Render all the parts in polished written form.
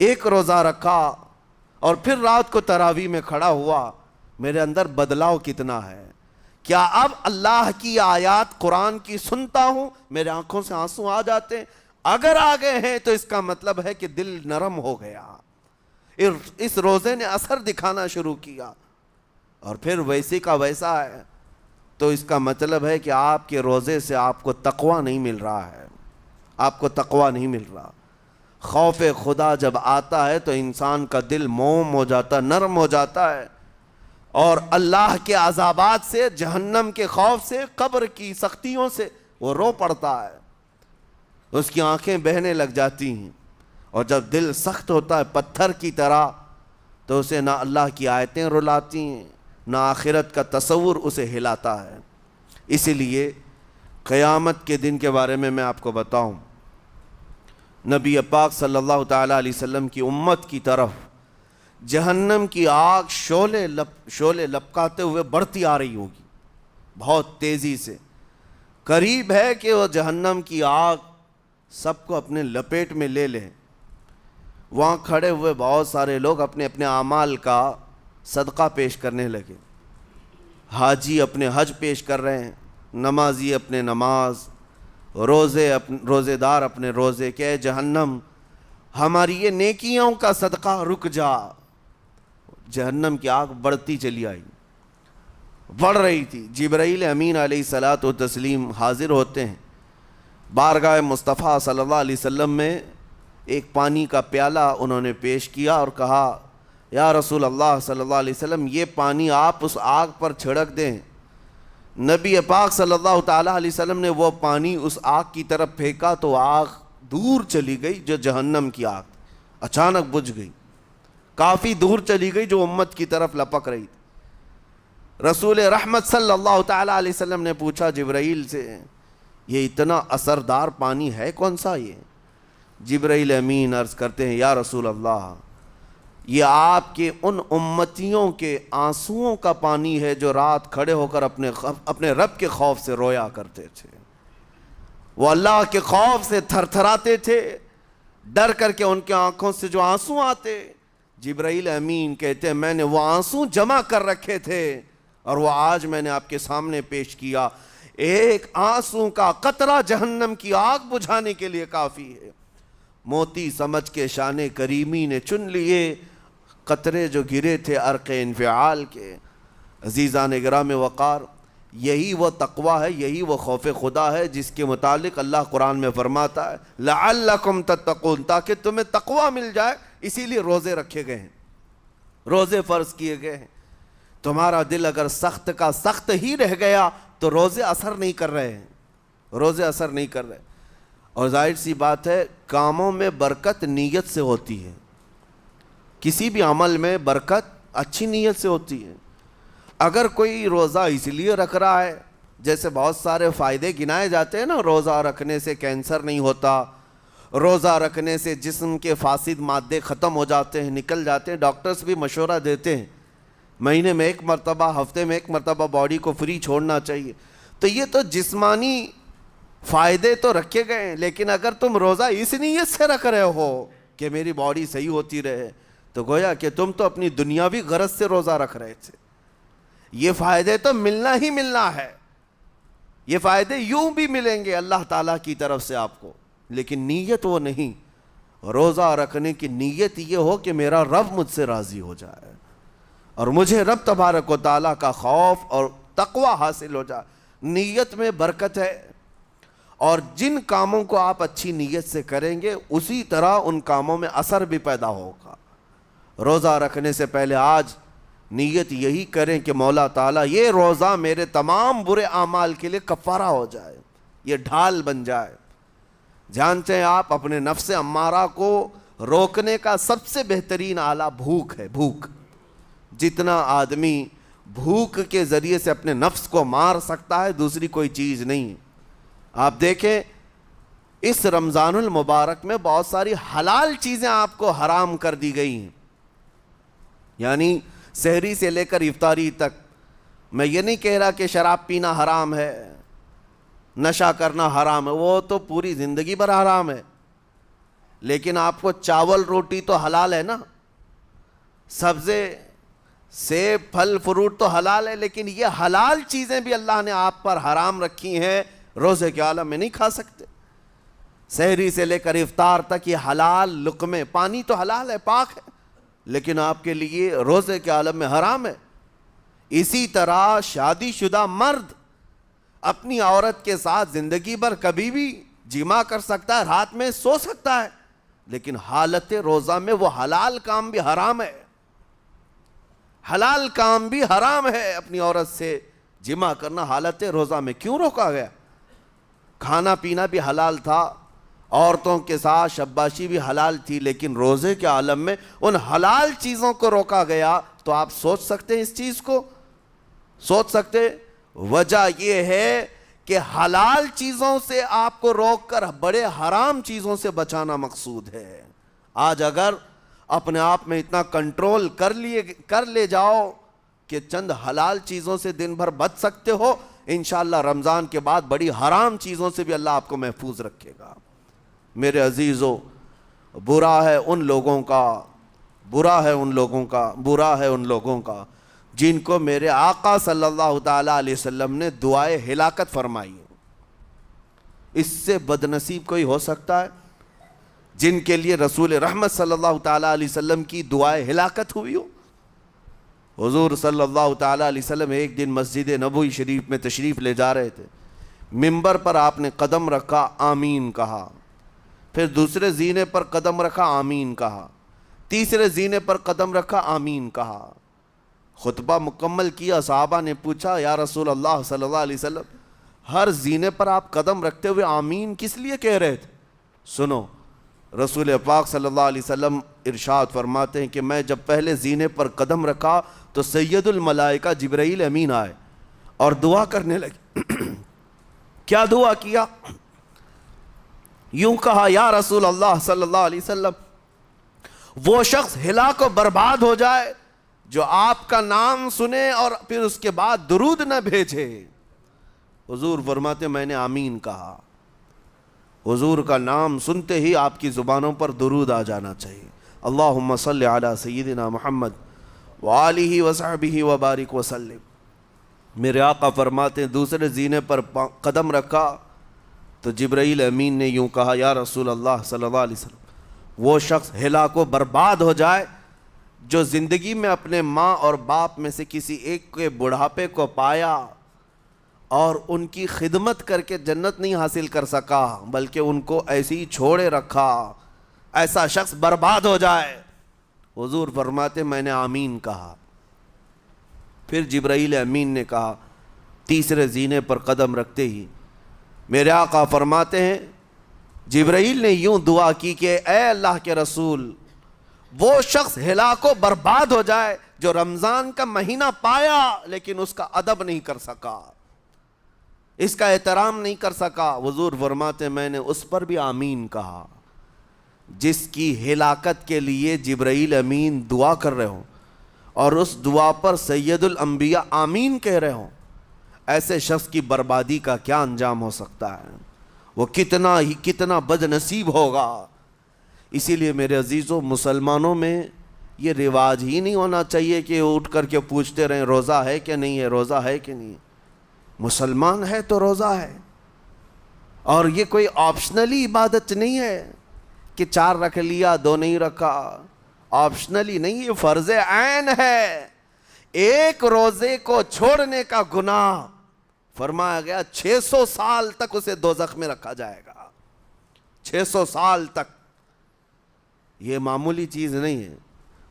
ایک روزہ رکھا اور پھر رات کو تراویح میں کھڑا ہوا، میرے اندر بدلاؤ کتنا ہے؟ کیا اب اللہ کی آیات قرآن کی سنتا ہوں میرے آنکھوں سے آنسو آ جاتے ہیں؟ اگر آ گئے ہیں تو اس کا مطلب ہے کہ دل نرم ہو گیا، اس روزے نے اثر دکھانا شروع کیا، اور پھر ویسے کا ویسا ہے، تو اس کا مطلب ہے کہ آپ کے روزے سے آپ کو تقویٰ نہیں مل رہا ہے، آپ کو تقویٰ نہیں مل رہا۔ خوف خدا جب آتا ہے تو انسان کا دل موم ہو جاتا، نرم ہو جاتا ہے، اور اللہ کے عذابات سے، جہنم کے خوف سے، قبر کی سختیوں سے وہ رو پڑتا ہے، اس کی آنکھیں بہنے لگ جاتی ہیں۔ اور جب دل سخت ہوتا ہے پتھر کی طرح، تو اسے نہ اللہ کی آیتیں رلاتی ہیں، نہ آخرت کا تصور اسے ہلاتا ہے۔ اسی لیے قیامت کے دن کے بارے میں آپ کو بتاؤں، نبی پاک صلی اللہ تعالیٰ علیہ وسلم کی امت کی طرف جہنم کی آگ شعلے لپکاتے ہوئے بڑھتی آ رہی ہوگی، بہت تیزی سے۔ قریب ہے کہ وہ جہنم کی آگ سب کو اپنے لپیٹ میں لے لیں۔ وہاں کھڑے ہوئے بہت سارے لوگ اپنے اپنے اعمال کا صدقہ پیش کرنے لگے۔ حاجی اپنے حج پیش کر رہے ہیں، نمازی اپنے نماز، روزے دار اپنے روزے، کہ اے جہنم ہماری یہ نیکیوں کا صدقہ رک جا۔ جہنم کی آگ بڑھتی چلی آئی، بڑھ رہی تھی۔ جبرائیل امین علیہ الصلاۃ والتسلیم حاضر ہوتے ہیں بارگاہ مصطفیٰ صلی اللہ علیہ وسلم میں، ایک پانی کا پیالہ انہوں نے پیش کیا اور کہا یا رسول اللہ صلی اللہ علیہ وسلم یہ پانی آپ اس آگ پر چھڑک دیں۔ نبی پاک صلی اللہ تعالیٰ علیہ وسلم نے وہ پانی اس آگ کی طرف پھینکا تو آگ دور چلی گئی، جو جہنم کی آگ اچانک بجھ گئی، کافی دور چلی گئی جو امت کی طرف لپک رہی تھی۔ رسول رحمت صلی اللہ تعالیٰ علیہ وسلم نے پوچھا جبرائیل سے، یہ اتنا اثردار پانی ہے کون سا؟ یہ جبرائیل امین عرض کرتے ہیں یا رسول اللہ یہ آپ کے ان امتیوں کے آنسوؤں کا پانی ہے جو رات کھڑے ہو کر اپنے رب کے خوف سے رویا کرتے تھے۔ وہ اللہ کے خوف سے تھر تھراتے تھے، ڈر کر کے ان کے آنکھوں سے جو آنسو آتے، جبرائیل امین کہتے ہیں میں نے وہ آنسو جمع کر رکھے تھے اور وہ آج میں نے آپ کے سامنے پیش کیا۔ ایک آنسو کا قطرہ جہنم کی آگ بجھانے کے لیے کافی ہے۔ موتی سمجھ کے شان کریمی نے چن لیے قطرے جو گرے تھے عرق انفعال کے۔ عزیزان گرام وقار، یہی وہ تقویٰ ہے، یہی وہ خوف خدا ہے جس کے متعلق اللہ قرآن میں فرماتا ہے لعلکم تتقون، تاکہ تمہیں تقویٰ مل جائے، اسی لیے روزے رکھے گئے ہیں، روزے فرض کیے گئے ہیں۔ تمہارا دل اگر سخت کا سخت ہی رہ گیا تو روزے اثر نہیں کر رہے ہیں، روزے اثر نہیں کر رہے۔ اور ظاہر سی بات ہے کاموں میں برکت نیت سے ہوتی ہے، کسی بھی عمل میں برکت اچھی نیت سے ہوتی ہے۔ اگر کوئی روزہ اس لیے رکھ رہا ہے، جیسے بہت سارے فائدے گنائے جاتے ہیں نا، روزہ رکھنے سے کینسر نہیں ہوتا، روزہ رکھنے سے جسم کے فاسد مادے ختم ہو جاتے ہیں، نکل جاتے ہیں، ڈاکٹرز بھی مشورہ دیتے ہیں مہینے میں ایک مرتبہ، ہفتے میں ایک مرتبہ باڈی کو فری چھوڑنا چاہیے۔ تو یہ تو جسمانی فائدے تو رکھے گئے ہیں، لیکن اگر تم روزہ اس نیت سے رکھ رہے ہو کہ میری باڈی صحیح ہوتی رہے، تو گویا کہ تم تو اپنی دنیاوی غرض سے روزہ رکھ رہے تھے۔ یہ فائدے تو ملنا ہی ملنا ہے، یہ فائدے یوں بھی ملیں گے اللہ تعالیٰ کی طرف سے آپ کو، لیکن نیت وہ نہیں۔ روزہ رکھنے کی نیت یہ ہو کہ میرا رب مجھ سے راضی ہو جائے اور مجھے رب تبارک و تعالیٰ کا خوف اور تقوی حاصل ہو جائے۔ نیت میں برکت ہے، اور جن کاموں کو آپ اچھی نیت سے کریں گے اسی طرح ان کاموں میں اثر بھی پیدا ہوگا۔ روزہ رکھنے سے پہلے آج نیت یہی کریں کہ مولا تعالیٰ یہ روزہ میرے تمام برے اعمال کے لیے کفارہ ہو جائے، یہ ڈھال بن جائے۔ جانتے ہیں آپ اپنے نفس امارہ کو روکنے کا سب سے بہترین آلہ بھوک ہے، بھوک۔ جتنا آدمی بھوک کے ذریعے سے اپنے نفس کو مار سکتا ہے دوسری کوئی چیز نہیں۔ آپ دیکھیں اس رمضان المبارک میں بہت ساری حلال چیزیں آپ کو حرام کر دی گئی ہیں، یعنی سحری سے لے کر افطاری تک۔ میں یہ نہیں کہہ رہا کہ شراب پینا حرام ہے، نشہ کرنا حرام ہے، وہ تو پوری زندگی بھر حرام ہے، لیکن آپ کو چاول روٹی تو حلال ہے نا, سبزے سیب پھل فروٹ تو حلال ہے, لیکن یہ حلال چیزیں بھی اللہ نے آپ پر حرام رکھی ہیں, روزے کے عالم میں نہیں کھا سکتے. سحری سے لے کر افطار تک یہ حلال لقمے, پانی تو حلال ہے, پاک ہے, لیکن آپ کے لیے روزے کے عالم میں حرام ہے. اسی طرح شادی شدہ مرد اپنی عورت کے ساتھ زندگی بھر کبھی بھی جمع کر سکتا ہے, رات میں سو سکتا ہے, لیکن حالت روزہ میں وہ حلال کام بھی حرام ہے. حلال کام بھی حرام ہے, اپنی عورت سے جمع کرنا حالت روزہ میں کیوں روکا گیا؟ کھانا پینا بھی حلال تھا, عورتوں کے ساتھ شباشی بھی حلال تھی, لیکن روزے کے عالم میں ان حلال چیزوں کو روکا گیا. تو آپ سوچ سکتے ہیں اس چیز کو, سوچ سکتے. وجہ یہ ہے کہ حلال چیزوں سے آپ کو روک کر بڑے حرام چیزوں سے بچانا مقصود ہے. آج اگر اپنے آپ میں اتنا کنٹرول کر لے جاؤ کہ چند حلال چیزوں سے دن بھر بچ سکتے ہو, انشاءاللہ رمضان کے بعد بڑی حرام چیزوں سے بھی اللہ آپ کو محفوظ رکھے گا. میرے عزیزو, برا ہے ان لوگوں کا جن کو میرے آقا صلی اللہ تعالیٰ علیہ وسلم نے دعائے ہلاکت فرمائی. اس سے بدنصیب کوئی ہو سکتا ہے؟ جن کے لیے رسول رحمت صلی اللہ تعالیٰ علیہ وسلم کی دعائے ہلاکت ہوئی ہو. حضور صلی اللہ تعالیٰ علیہ وسلم ایک دن مسجد نبوی شریف میں تشریف لے جا رہے تھے. منبر پر آپ نے قدم رکھا, آمین کہا, پھر دوسرے زینے پر قدم رکھا, آمین کہا, تیسرے زینے پر قدم رکھا, آمین کہا. خطبہ مکمل کیا, صحابہ نے پوچھا یا رسول اللہ صلی اللہ علیہ وسلم, ہر زینے پر آپ قدم رکھتے ہوئے آمین کس لیے کہہ رہے تھے؟ سنو, رسول پاک صلی اللہ علیہ وسلم ارشاد فرماتے ہیں کہ میں جب پہلے زینے پر قدم رکھا تو سید الملائکہ جبرائیل امین آئے اور دعا کرنے لگے. کیا دعا کیا؟ یوں کہا, یا رسول اللہ صلی اللہ علیہ وسلم, وہ شخص ہلاک و برباد ہو جائے جو آپ کا نام سنے اور پھر اس کے بعد درود نہ بھیجے. حضور فرماتے میں نے آمین کہا. حضور کا نام سنتے ہی آپ کی زبانوں پر درود آ جانا چاہیے. اللہم صلی علی سیدنا محمد وآلہ وصحبہ وبارک وسلم. میرے آقا فرماتے ہیں دوسرے زینے پر قدم رکھا تو جبرائیل امین نے یوں کہا, یا رسول اللہ صلی اللہ علیہ وسلم, وہ شخص ہلاک و برباد ہو جائے جو زندگی میں اپنے ماں اور باپ میں سے کسی ایک کے بڑھاپے کو پایا اور ان کی خدمت کر کے جنت نہیں حاصل کر سکا بلکہ ان کو ایسے ہی چھوڑے رکھا, ایسا شخص برباد ہو جائے. حضور فرماتے میں نے آمین کہا. پھر جبرائیل امین نے کہا, تیسرے زینے پر قدم رکھتے ہی میرے آقا فرماتے ہیں جبرائیل نے یوں دعا کی کہ اے اللہ کے رسول, وہ شخص ہلاک و برباد ہو جائے جو رمضان کا مہینہ پایا لیکن اس کا ادب نہیں کر سکا, اس کا احترام نہیں کر سکا. حضور فرماتے میں نے اس پر بھی آمین کہا. جس کی ہلاکت کے لیے جبرائیل امین دعا کر رہے ہوں اور اس دعا پر سید الانبیاء آمین کہہ رہے ہوں, ایسے شخص کی بربادی کا کیا انجام ہو سکتا ہے؟ وہ کتنا بد نصیب ہوگا. اسی لیے میرے عزیزوں, مسلمانوں میں یہ رواج ہی نہیں ہونا چاہیے کہ اٹھ کر کے پوچھتے رہیں روزہ ہے کہ نہیں ہے, روزہ ہے کہ نہیں ہے. مسلمان ہے تو روزہ ہے, اور یہ کوئی آپشنلی عبادت نہیں ہے کہ 4 رکھ لیا 2 نہیں رکھا. آپشنلی نہیں, یہ فرض عین ہے. ایک روزے کو چھوڑنے کا گناہ فرمایا گیا 600 سال تک اسے دوزخ میں رکھا جائے گا. 600 سال تک. یہ معمولی چیز نہیں ہے.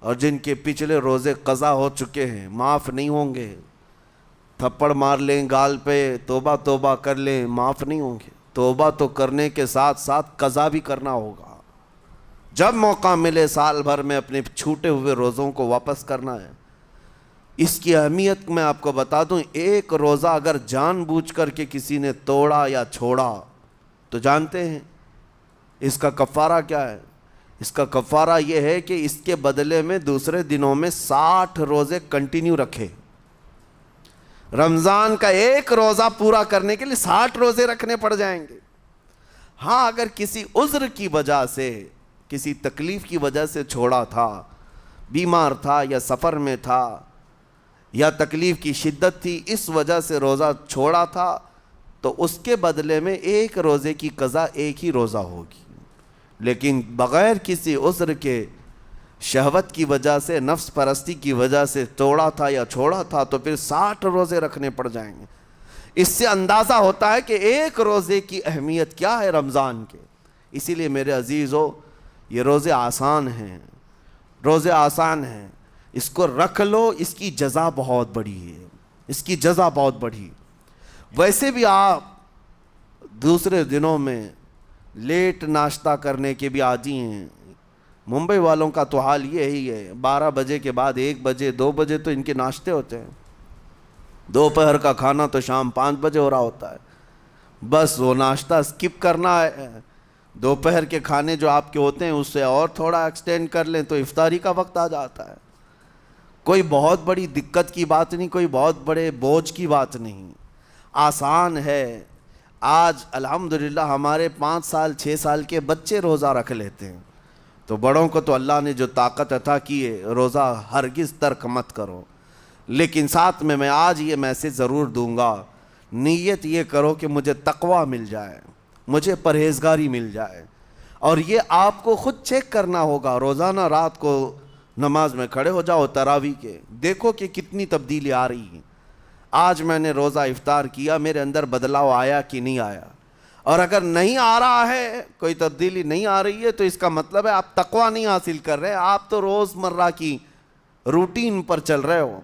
اور جن کے پچھلے روزے قضا ہو چکے ہیں معاف نہیں ہوں گے. تھپڑ مار لیں گال پہ, توبہ کر لیں, معاف نہیں ہوں گے. توبہ تو کرنے کے ساتھ ساتھ قضا بھی کرنا ہوگا. جب موقع ملے سال بھر میں اپنے چھوٹے ہوئے روزوں کو واپس کرنا ہے. اس کی اہمیت میں آپ کو بتا دوں, ایک روزہ اگر جان بوجھ کر کے کسی نے توڑا یا چھوڑا تو جانتے ہیں اس کا کفارہ کیا ہے؟ اس کا کفارہ یہ ہے کہ اس کے بدلے میں دوسرے دنوں میں 60 روزے کنٹینیو رکھے. رمضان کا ایک روزہ پورا کرنے کے لیے 60 روزے رکھنے پڑ جائیں گے. ہاں, اگر کسی عذر کی وجہ سے کسی تکلیف کی وجہ سے چھوڑا تھا، بیمار تھا یا سفر میں تھا یا تکلیف کی شدت تھی، اس وجہ سے روزہ چھوڑا تھا، تو اس کے بدلے میں ایک روزے کی قضا ایک ہی روزہ ہوگی۔ لیکن بغیر کسی عذر کے، شہوت کی وجہ سے، نفس پرستی کی وجہ سے توڑا تھا یا چھوڑا تھا، تو پھر 60 روزے رکھنے پڑ جائیں گے۔ اس سے اندازہ ہوتا ہے کہ ایک روزے کی اہمیت کیا ہے رمضان کے۔ اسی لیے میرے عزیزو، یہ روزے آسان ہیں، روزے آسان ہیں، اس کو رکھ لو، اس کی جزا بہت بڑی ہے، اس کی جزا بہت بڑی۔ ویسے بھی آپ دوسرے دنوں میں لیٹ ناشتہ کرنے کے بھی عادی ہیں۔ ممبئی والوں کا تو حال یہی ہے، 12 بجے کے بعد 1 بجے 2 بجے تو ان کے ناشتے ہوتے ہیں، دوپہر کا کھانا تو شام 5 بجے ہو رہا ہوتا ہے۔ بس وہ ناشتہ سکپ کرنا ہے، دوپہر کے کھانے جو آپ کے ہوتے ہیں اس سے اور تھوڑا ایکسٹینڈ کر لیں تو افطاری کا وقت آ جاتا ہے۔ کوئی بہت بڑی دقت کی بات نہیں، کوئی بہت بڑے بوجھ کی بات نہیں، آسان ہے۔ آج الحمدللہ ہمارے 5 سال 6 سال کے بچے روزہ رکھ لیتے ہیں، تو بڑوں کو تو اللہ نے جو طاقت عطا کی ہے، روزہ ہرگز ترک مت کرو۔ لیکن ساتھ میں آج یہ میسج ضرور دوں گا، نیت یہ کرو کہ مجھے تقویٰ مل جائے، مجھے پرہیزگاری مل جائے، اور یہ آپ کو خود چیک کرنا ہوگا۔ روزانہ رات کو نماز میں کھڑے ہو جاؤ تراویح کے، دیکھو کہ کتنی تبدیلی آ رہی ہے۔ آج میں نے روزہ افطار کیا، میرے اندر بدلاؤ آیا کہ نہیں آیا؟ اور اگر نہیں آ رہا ہے، کوئی تبدیلی نہیں آ رہی ہے، تو اس کا مطلب ہے آپ تقویٰ نہیں حاصل کر رہے، آپ تو روز مرہ کی روٹین پر چل رہے ہو۔